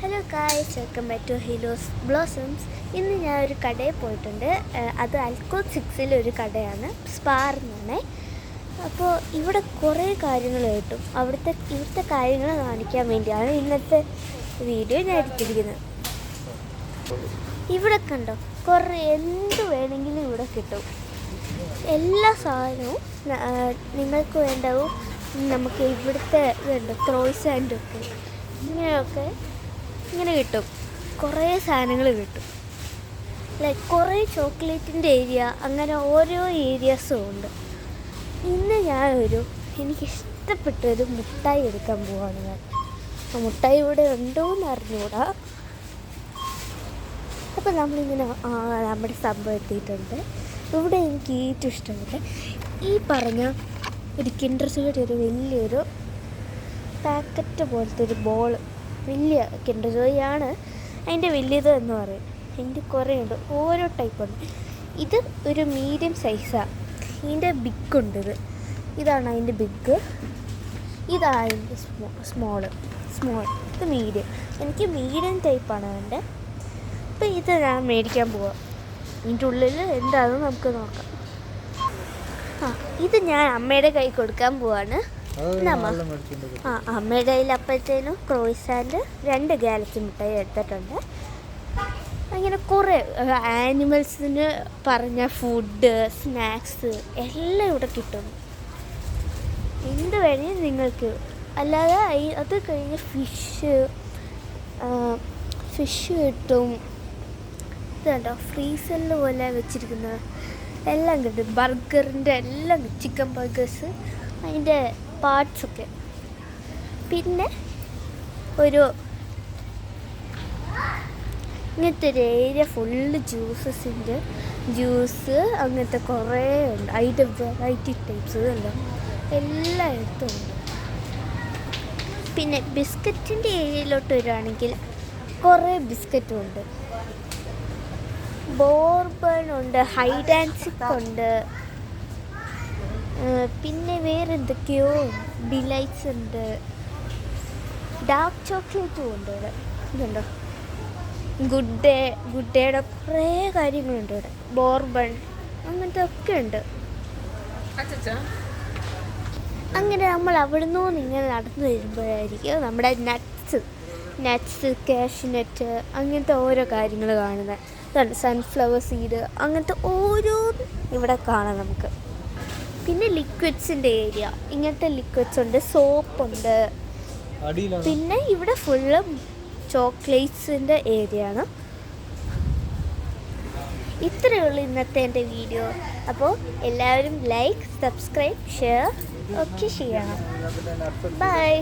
Hello guys, welcome back to Hilo's Blossoms. ഇന്ന് ഞാൻ ഒരു കടയിൽ പോയിട്ടുണ്ട്. അത് അൽക്കോത്ത് 6 ഒരു കടയാണ്, സ്പാർ എന്നാണ്. അപ്പോൾ ഇവിടെ കുറേ കാര്യങ്ങൾ കിട്ടും. ഇവിടുത്തെ കാര്യങ്ങൾ കാണിക്കാൻ വേണ്ടിയാണ് ഇന്നത്തെ വീഡിയോ ഞാൻ എടുത്തിരിക്കുന്നത്. ഇവിടെ കണ്ടോ, കുറേ എന്ത് വേണമെങ്കിലും ഇവിടെ കിട്ടും. എല്ലാ സാധനവും നിങ്ങൾക്ക് വേണ്ടവും നമുക്ക് ഇവിടുത്തെ ഇതുണ്ട്. ക്രോയിസാൻഡൊക്കെ ഇങ്ങനെ കിട്ടും. കുറേ സാധനങ്ങൾ കിട്ടും. ലൈക്ക് കുറേ ചോക്ലേറ്റിൻ്റെ ഏരിയ, അങ്ങനെ ഓരോ ഏരിയാസും ഉണ്ട്. ഇന്ന് എനിക്കിഷ്ടപ്പെട്ടൊരു മുട്ടായി എടുക്കാൻ പോവാണ് ഞാൻ. ആ മുട്ടായി ഇവിടെ ഉണ്ടോയെന്ന് അറിഞ്ഞുകൂടാ. അപ്പോൾ നമ്മളിങ്ങനെ നമ്മുടെ സംഭവം എത്തിയിട്ടുണ്ട്. ഇവിടെ എനിക്ക് ഏറ്റവും ഇഷ്ടപ്പെട്ട ഈ പറഞ്ഞ ഒരു കിൻഡർ ജോയുടെ ഒരു വലിയൊരു പാക്കറ്റ് പോലത്തെ ഒരു ബോൾ, വലിയ കിൻഡർ ജോയാണ് അതിൻ്റെ വലിയത് എന്ന് പറയും. അതിൻ്റെ കുറേ ഉണ്ട്, ഓരോ ടൈപ്പുണ്ട്. ഇത് ഒരു മീഡിയം സൈസാണ്. ഇതിൻ്റെ ബിഗ് ഉണ്ട്. ഇതാണ് അതിൻ്റെ ബിഗ്, ഇതാണ് അതിൻ്റെ സ്മോൾ. ഇത് മീഡിയം. എനിക്ക് മീഡിയം ടൈപ്പാണ് അതിൻ്റെ. അപ്പോൾ ഇത് ഞാൻ മേടിക്കാൻ പോവാം. ഇതിൻ്റെ ഉള്ളിൽ എന്താണെന്ന് നമുക്ക് നോക്കാം. ഇത് ഞാൻ അമ്മയുടെ കൈ കൊടുക്കാൻ പോവാണ്. അമ്മയുടെ കയ്യിൽ അപ്പോഴത്തേനും ക്രോയിസാൻഡ് 2 ഗാലക്സി മിഠായി എടുത്തിട്ടുണ്ട്. അങ്ങനെ കുറേ ആനിമൽസിന് പറഞ്ഞ ഫുഡ്, സ്നാക്സ് എല്ലാം ഇവിടെ കിട്ടും. എന്ത് വേണേലും നിങ്ങൾക്ക്. അല്ലാതെ അത് കഴിഞ്ഞ് ഫിഷ് കിട്ടും. ഇതുണ്ടോ, ഫ്രീസറിൽ പോലെ വെച്ചിരിക്കുന്നത് എല്ലാം കിട്ടും. ബർഗറിൻ്റെ എല്ലാം, ചിക്കൻ ബർഗേഴ്സ്, അതിൻ്റെ പാർട്സൊക്കെ. പിന്നെ ഇങ്ങനത്തെ ഒരു ഏരിയ ഫുള്ള് ജ്യൂസ് അങ്ങനത്തെ കുറേ ഉണ്ട്. അതിൻ്റെ വെറൈറ്റി ടൈപ്സ് ഇതല്ലോ എല്ലായിടത്തും ഉണ്ട്. പിന്നെ ബിസ്ക്കറ്റിൻ്റെ ഏരിയയിലോട്ട് വരികയാണെങ്കിൽ കുറേ ബിസ്ക്കറ്റും ഉണ്ട്. ബോർബൺ ഉണ്ട്, ഹൈഡ് ആൻഡ് സിക്ക് ഉണ്ട്, പിന്നെ വേറെ എന്തൊക്കെയോ ഡിലൈറ്റ്സ് ഉണ്ട്, ഡാർക്ക് ചോക്ലേറ്റും ഉണ്ട് ഇവിടെ. ഇതുണ്ടോ, ഗുഡ് ഡേയുടെ കുറേ കാര്യങ്ങളുണ്ട് ഇവിടെ. ബോർബൺ അങ്ങനത്തെ ഒക്കെ ഉണ്ട്. അങ്ങനെ നമ്മൾ അവിടെ നിന്ന് ഇങ്ങനെ നടന്നു വരുമ്പോഴായിരിക്കും നമ്മുടെ നട്ട്സ്, കാഷ്നട്ട് അങ്ങനത്തെ ഓരോ കാര്യങ്ങൾ കാണുന്നത്. ഇതാണ് സൺഫ്ലവർ സീഡ്, അങ്ങനത്തെ ഓരോന്നും ഇവിടെ കാണാം നമുക്ക്. പിന്നെ ലിക്വിഡ്സിൻ്റെ ഏരിയ, ഇങ്ങനത്തെ ലിക്വിഡ്സ് ഉണ്ട്, സോപ്പുണ്ട്. പിന്നെ ഇവിടെ ഫുള്ള് ചോക്ലേറ്റ്സിൻ്റെ ഏരിയ ആണ്. ഇത്രയേ ഉള്ളൂ ഇന്നത്തെ എൻ്റെ വീഡിയോ. അപ്പോൾ എല്ലാവരും ലൈക്ക്, സബ്സ്ക്രൈബ്, ഷെയർ ഒക്കെ ചെയ്യണം. ബൈ.